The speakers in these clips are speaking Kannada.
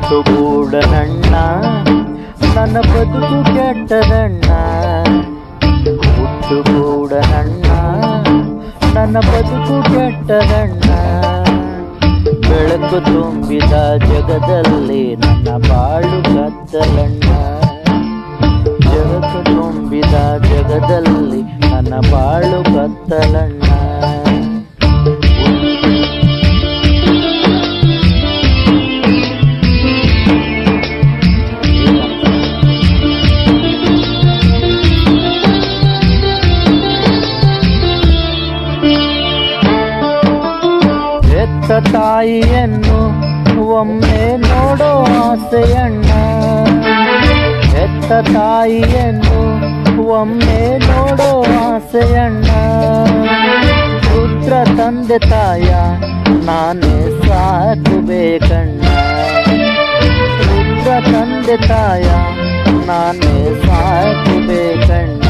ಹುಟ್ಟುಗೂಡನಣ್ಣ ನನ್ನ ಬದುಕು ಕೆಟ್ಟದಣ್ಣ. ಹುಟ್ಟುಗೂಡನಣ್ಣ ನನ್ನ ಬದುಕು ಕೆಟ್ಟದಣ್ಣ. ಬೆಳಕು ತುಂಬಿದ ಜಗದಲ್ಲಿ ನನ್ನ ಬಾಳು ಕತ್ತಲಣ್ಣ. ಬೆಳಕು ತುಂಬಿದ ಜಗದಲ್ಲಿ ನನ್ನ ಬಾಳು ಕತ್ತಲಣ್ಣ. ಹೆತ್ತ ತಾಯಿಯನ್ನು ಒಮ್ಮೆ ನೋಡೋ ಆಸೆಯಣ್ಣ. ಹೆತ್ತ ತಾಯಿಯನ್ನು ಒಮ್ಮೆ ನೋಡೋ ಆಸೆಯಣ್ಣ. ಪುತ್ರ ತಂದೆ ತಾಯ ನಾನೇ ಸಾಕು ಬೇಕಣ್ಣ. ಪುತ್ರ ತಂದೆ ತಾಯ ನಾನೇ ಸಾಕು ಬೇಕಣ್ಣ.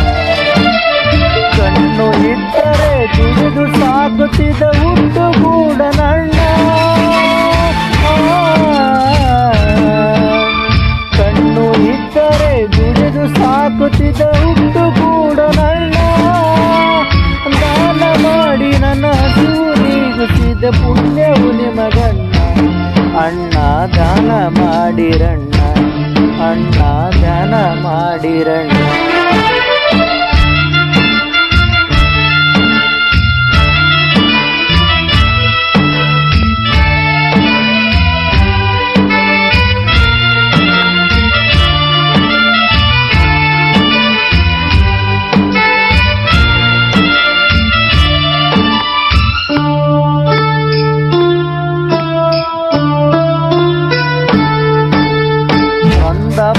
ಕಣ್ಣು ಇಟ್ಟರೆ ದುಡಿದು ಸಾಕುತ್ತಿದ್ದ ಹುಟ್ಟುಗೂಡನಣ್ಣ. ಕಣ್ಣು ಇಟ್ಟರೆ ದುಡಿದು ಸಾಕುತ್ತಿದ್ದ ಹುಟ್ಟುಗೂಡನಣ್ಣ. ದಾನ ಮಾಡಿ ನನ್ನ ಹಸಿವು ನೀಗಿಸಿದ ಪುಣ್ಯವು ನಿಮಗಣ್ಣ. ಅಣ್ಣ ದಾನ ಮಾಡಿರಣ್ಣ, ಅಣ್ಣ ದಾನ ಮಾಡಿರಣ್ಣ.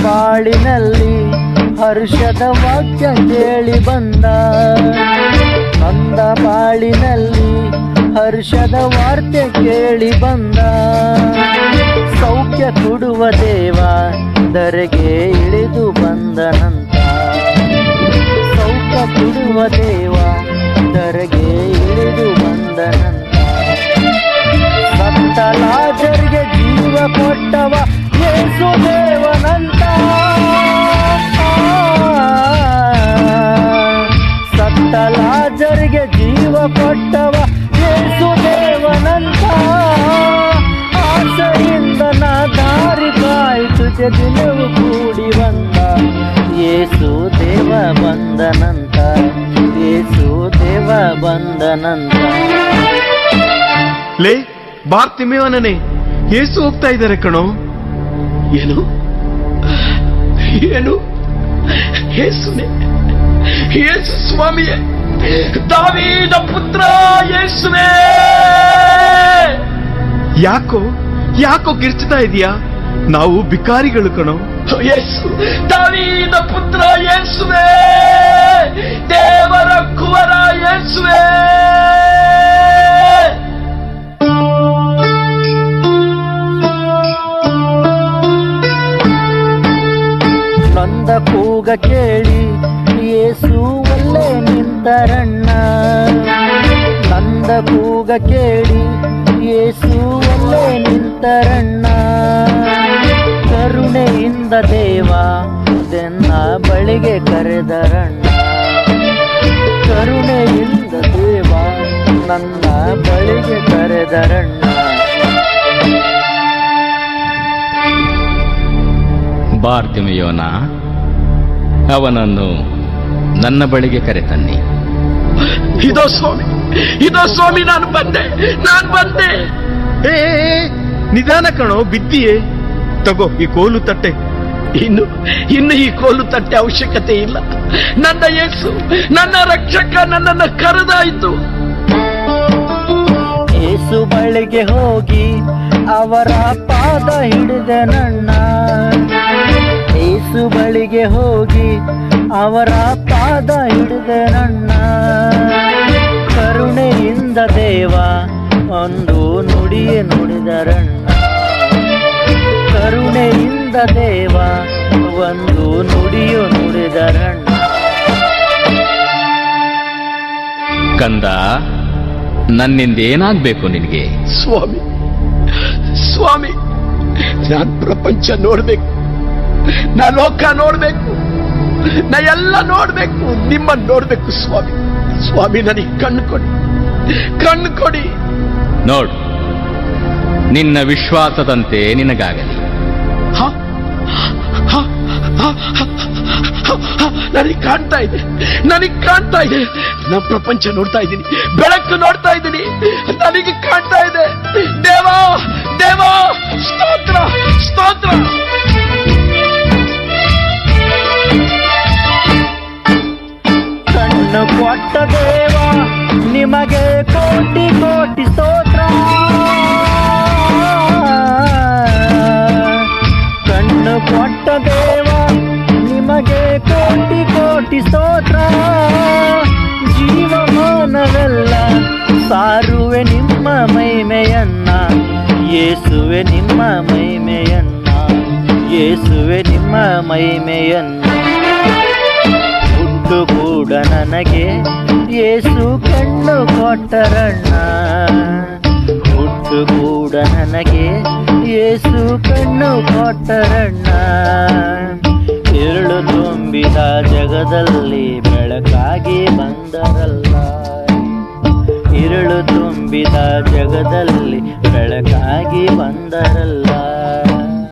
ಬಾಳಿನಲ್ಲಿ ಹರ್ಷದ ವಾಕ್ಯ ಕೇಳಿ ಬಂದ. ನಂದ ಬಾಳಿನಲ್ಲಿ ಹರ್ಷದ ವಾರ್ತೆ ಕೇಳಿ ಬಂದ. ಸೌಖ್ಯ ಕೊಡುವ ದೇವ ಧರೆಗೆ ಇಳಿದು ಬಂದನಂತ. ಸೌಖ್ಯ ಕೊಡುವ ದೇವ ಧರೆಗೆ ಇಳಿದು ಬಂದನಂತ. ಸತ್ತ ಲಾಜರ್ಗೆ ಜೀವ ಕೊಟ್ಟವ ಯೇಸು ದೇವನಂತ. ಸತ್ತ ಲಾಜರ್ಗೆ ಜೀವ ಕೊಟ್ಟವ ಯೇಸು ದೇವನಂತ. ಆಸೆಯಿಂದ ನಾ ದಾರಿ ಕಾಯ್ತು ದಿನವು ಕೂಡಿ ಬಂದ. ಯೇಸು ದೇವ ಬಂದನಂತ, ಯೇಸು ದೇವ ಬಂದನಂತ. ಲೇ ಬಾರ್ತಿಮೇವನೇ, ಯೇಸು ಹೋಗ್ತಾ ಇದ್ದಾರೆ ಕಣೋ. ಏನು ಏನು ಯೇಸುನೇ, ಯೇಸು ಸ್ವಾಮಿಯೇ, ದಾವೀದ ಪುತ್ರ ಯೇಸುವೇ. ಯಾಕೋ ಯಾಕೋ ಕಿರ್ಚ್ತಾ ಇದೀಯಾ? ನಾವು ಭಿಕಾರಿಗಳು ಕಣೋ. ಯೇಸು, ದಾವೀದ ಪುತ್ರ ಯೇಸುವೇ, ದೇವರ ಕುವರ ಯೇಸುವೇ. ನೊಂದ ಕೂಗ ಕೇಳಿ ಯೇಸು ಒಲ್ಲೆ ನಿಂತರಣ್ಣ. ನಂದ ಕೂಗ ಕೇಳಿ ಯೇಸು ಒಲ್ಲೆ ನಿಂತರಣ್ಣ. ಕರುಣೆಯಿಂದ ದೇವ ನನ್ನ ಬಳಿಗೆ ಕರೆದರಣ್ಣ. ಕರುಣೆಯಿಂದ ದೇವ ನನ್ನ ಬಳಿಗೆ ಕರೆದರಣ್ಣ. ಬಾರ್ತಿಮೆಯೋನ, ಅವನನ್ನು ನನ್ನ ಬಳಿಗೆ ಕರೆತನ್ನಿ. ಇದೋ ಸ್ವಾಮಿ, ಇದೋ ಸ್ವಾಮಿ, ನಾನು ಬಂದೆ. ಏ ನಿಧಾನ ಕಣೋ, ಬಿದ್ದಿಯೇ. ತಗೋ ಈ ಕೋಲು ತಟ್ಟೆ. ಇನ್ನು ಈ ಕೋಲು ತಟ್ಟೆ ಅವಶ್ಯಕತೆ ಇಲ್ಲ. ನನ್ನ ಯೇಸು, ನನ್ನ ರಕ್ಷಕ ನನ್ನನ್ನು ಕರೆದಾಯಿತು. ಯೇಸು ಬಳಿಗೆ ಹೋಗಿ ಅವರ ಪಾದ ಹಿಡಿದೆನಣ್ಣ. ಯೇಸು ಬಳಿಗೆ ಹೋಗಿ ಅವರ ಪಾದ ಹಿಡಿದೆನಣ್ಣ. ಕರುಣೆಯಿಂದ ದೇವ ಒಂದು ನುಡಿಯೇ ನುಡಿದರಣ್ಣ. ಕರುಣೆಯಿಂದ ದೇವ ಒಂದು ನುಡಿಯು ನುಡಿದರಣ್ಣ. ಕಂದ, ನನ್ನಿಂದ ಏನಾಗ್ಬೇಕು ನಿನಗೆ? ಸ್ವಾಮಿ, ಸ್ವಾಮಿ, ನಾನ್ ಪ್ರಪಂಚ ನೋಡ್ಬೇಕು, ನಾ ಲೋಕ ನೋಡ್ಬೇಕು, ನಾ ಎಲ್ಲ ನೋಡ್ಬೇಕು, ನಿಮ್ಮನ್ನ ನೋಡ್ಬೇಕು ಸ್ವಾಮಿ. ಸ್ವಾಮಿ ನನಗೆ ಕಣ್ಣು ಕೊಡಿ, ಕಣ್ಣು ಕೊಡಿ. ನೋಡು, ನಿನ್ನ ವಿಶ್ವಾಸದಂತೆ ನಿನಗಾಗಲಿ. ನನಗೆ ಕಾಣ್ತಾ ಇದೆ, ನನಗೆ ಕಾಣ್ತಾ ಇದೆ. ನಾ ಪ್ರಪಂಚ ನೋಡ್ತಾ ಇದ್ದೀನಿ, ಬೆಳಕು ನೋಡ್ತಾ ಇದ್ದೀನಿ, ನನಗೆ ಕಾಣ್ತಾ ಇದೆ. ದೇವಾ ದೇವಾ, ಸ್ತೋತ್ರ ಸ್ತೋತ್ರ. ಕಣ್ಣು ಕೊಟ್ಟ ದೇವ ನಿಮಗೆ ಕೋಟಿ ಕೋಟಿ ಸ್ತೋತ್ರ. ಕಣ್ಣು ಕೊಟ್ಟ ದೇವ ನಿಮಗೆ ಕೋಟಿ ಕೋಟಿ ಸ್ತೋತ್ರ. ಜೀವಮಾನವೆಲ್ಲ ಸಾರುವೆ ನಿಮ್ಮ ಮಹಿಮೆಯನ್ನ, ಯೇಸುವೆ ನಿಮ್ಮ ಮಹಿಮೆಯನ್ನ, ಯೇಸುವೆ ನಿಮ್ಮ ಮಹಿಮೆಯನ್ನ. ಹುಟ್ಟು ಕೂಡ ನನಗೆ ಯೇಸು ಕಣ್ಣು ಕೊಟ್ಟರಣ್ಣ, ಹುಟ್ಟು ಕೂಡ ನನಗೆ ಯೇಸು ಕಣ್ಣು ಕೊಟ್ಟರಣ್ಣ. ഇരുಳು ತುಂಬಿದ ಜಗದಲ್ಲಿ ಬೆಳಕಾಗಿ ಬಂದರಲ್ಲ, ഇരുಳು ತುಂಬಿದ ಜಗದಲ್ಲಿ ಬೆಳಕಾಗಿ ಬಂದರಲ್ಲ.